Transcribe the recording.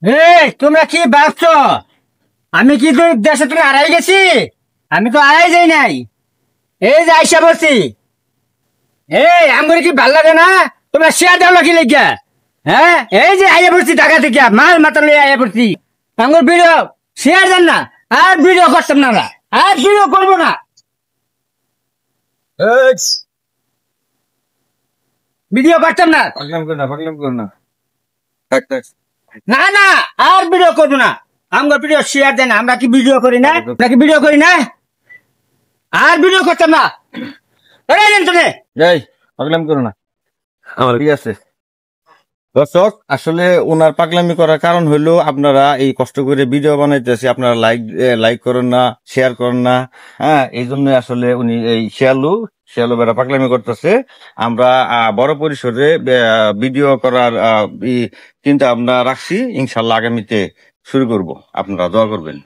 এই তোমরা কি ভাবছো আমি কি তোর দেশে তুমি হারাই গেছি? আমি তো হারাই যাই নাই। এই যে আইসা বলছি। এই আমার কি ভাল লাগে না? তোমরা শেয়ার দাও নাকি লেগা? হ্যাঁ, এই যে আইয়া পড়ছি ঢাকা থেকে মাল মাথা লইয়া আইয়া পড়ছি। আমার ভিডিও শেয়ার দেন না। আর ভিডিও করতাম না আমরা। আর ভিডিও করবো না। এই, ভিডিও করতাম না। পাগলাম কর না। থাক থাক। না না, আর ভিডিও করবো না। আমার ভিডিও শেয়ার দেন না। আমরা কি ভিডিও করি না? নাকি ভিডিও করি না? আর ভিডিও করতাম না। এই নেন তুমি। এই, পাগলাম করো না। আমার ঠিক আছে। দর্শক, আসলে ওনার পাগলামি করার কারণ হলো আপনারা এই কষ্ট করে ভিডিও বানাইতেছে, আপনারা লাইক করেন না, শেয়ার করেন না। হ্যাঁ, এই জন্য আসলে উনি এই শেয়ালু বেড়া পাগলামি করতেছে। আমরা বড় পরিসরে ভিডিও করার চিন্তা আমরা রাখছি। ইনশাল্লাহ আগামীতে শুরু করব, আপনারা দোয়া করবেন।